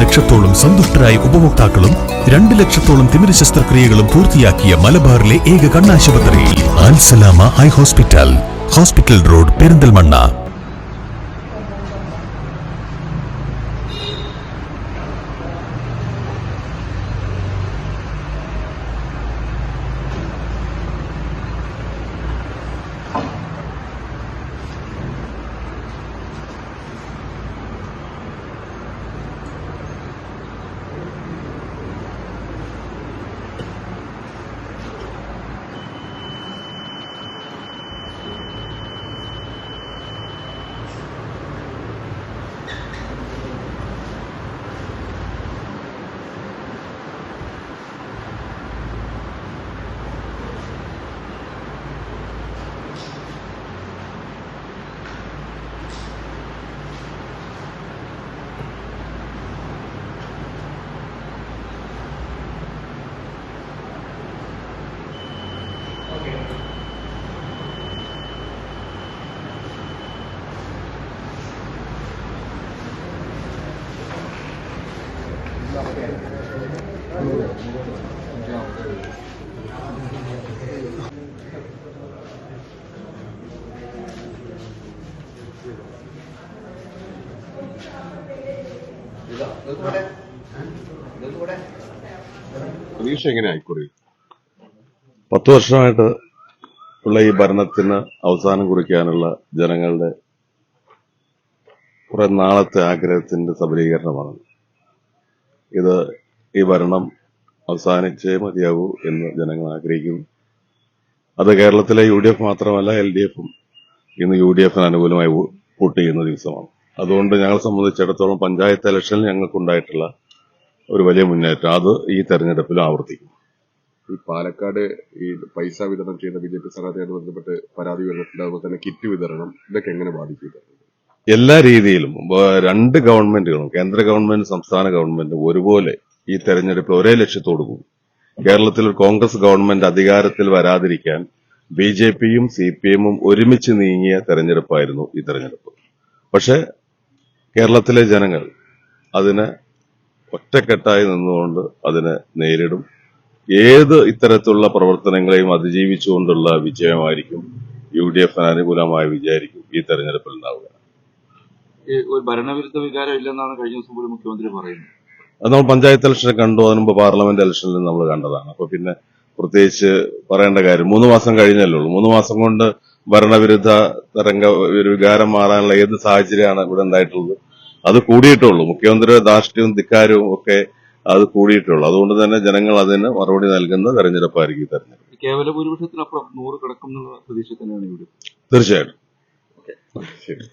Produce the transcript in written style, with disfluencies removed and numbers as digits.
ലക്ഷത്തോളം സന്തുഷ്ടരായ ഉപഭോക്താക്കളും 2 ലക്ഷത്തോളം തിമിര ശസ്ത്രക്രിയകളും പൂർത്തിയാക്കിയ മലബാറിലെ ഏക കണ്ണാശുപത്രി Al Salama high hospital, hospital road, Perinthalmanna. പ്രതീക്ഷ എങ്ങനെ ആയിക്കോറി? 10 വർഷമായിട്ട് ഉള്ള ഈ ഭരണത്തിന് അവസാനം കുറിക്കാനുള്ള ജനങ്ങളുടെ കുറെ നാളത്തെ ആഗ്രഹത്തിന്റെ സബലീകരണമാണ് ഇത്. ഈ ഭരണം അവസാനിച്ചേ മതിയാകൂ എന്ന് ജനങ്ങൾ ആഗ്രഹിക്കുന്നു. അത് കേരളത്തിലെ UDF മാത്രമല്ല, LDF-ഉം ഇന്ന് UDF-ന് അനുകൂലമായി വോട്ട് ചെയ്യുന്ന ദിവസമാണ്. അതുകൊണ്ട് ഞങ്ങളെ സംബന്ധിച്ചിടത്തോളം പഞ്ചായത്ത് ഇലക്ഷനിൽ ഞങ്ങൾക്കുണ്ടായിട്ടുള്ള ഒരു വലിയ മുന്നേറ്റം അത് ഈ തെരഞ്ഞെടുപ്പിൽ ആവർത്തിക്കും. ഈ പാലക്കാട് ഈ പൈസ വിതരണം ചെയ്യുന്ന BJP സ്ഥാനാർത്ഥിയായിട്ട് ബന്ധപ്പെട്ട് പരാതി വന്നിട്ടുണ്ട്. അതുപോലെ തന്നെ കിറ്റ് വിതരണം, ഇതൊക്കെ എങ്ങനെ ബാധിക്കും? എല്ലാ രീതിയിലും 2 ഗവൺമെന്റുകളും, കേന്ദ്ര ഗവൺമെന്റ് സംസ്ഥാന ഗവൺമെന്റും ഒരുപോലെ ഈ തെരഞ്ഞെടുപ്പിൽ ഒരേ ലക്ഷ്യത്തോടു കൂടി കേരളത്തിൽ ഒരു കോൺഗ്രസ് ഗവൺമെന്റ് അധികാരത്തിൽ വരാതിരിക്കാൻ BJP-യും CPM-ഉം ഒരുമിച്ച് നീങ്ങിയ തെരഞ്ഞെടുപ്പായിരുന്നു ഈ തെരഞ്ഞെടുപ്പ്. പക്ഷെ കേരളത്തിലെ ജനങ്ങൾ അതിനെ ഒറ്റക്കെട്ടായി നിന്നുകൊണ്ട് അതിനെ നേരിടും. ഏത് ഇത്തരത്തിലുള്ള പ്രവർത്തനങ്ങളെയും അതിജീവിച്ചുകൊണ്ടുള്ള വിജയമായിരിക്കും UDF-ന് അനുകൂലമായ വിജയമായിരിക്കും ഈ തെരഞ്ഞെടുപ്പിൽ ഉണ്ടാവുക. ഒരു ഭരണവിരുദ്ധ വികാരം ഇല്ലെന്നാണ് കഴിഞ്ഞ ദിവസം പോലും മുഖ്യമന്ത്രി പറയുന്നത്. അത് നമ്മൾ പഞ്ചായത്ത് ഇലക്ഷനിൽ കണ്ടു, അതിന് മുമ്പ് പാർലമെന്റ് ഇലക്ഷനിൽ നമ്മൾ കണ്ടതാണ്. അപ്പൊ പിന്നെ പ്രത്യേകിച്ച് പറയേണ്ട കാര്യം 3 മാസം കഴിഞ്ഞല്ലേ ഉള്ളൂ. 3 മാസം കൊണ്ട് ഭരണവിരുദ്ധ ഒരു വികാരം മാറാനുള്ള ഏത് സാഹചര്യമാണ് ഇവിടെ ഉണ്ടായിട്ടുള്ളത്? അത് കൂടിയിട്ടുള്ളൂ. മുഖ്യമന്ത്രിയുടെ ധാർഷ്ട്യവും ധിക്കാരവും ഒക്കെ അത് കൂടിയിട്ടുള്ളൂ. അതുകൊണ്ട് തന്നെ ജനങ്ങൾ അതിന് മറുപടി നൽകുന്ന തെരഞ്ഞെടുപ്പായിരിക്കും തെരഞ്ഞെടുപ്പ്. കേവല ഭൂരിപക്ഷത്തിനപ്പുറം 100 കടക്കും എന്നുള്ള പ്രതീക്ഷ തന്നെയാണ് ഇവിടെ. തീർച്ചയായിട്ടും. ശരി.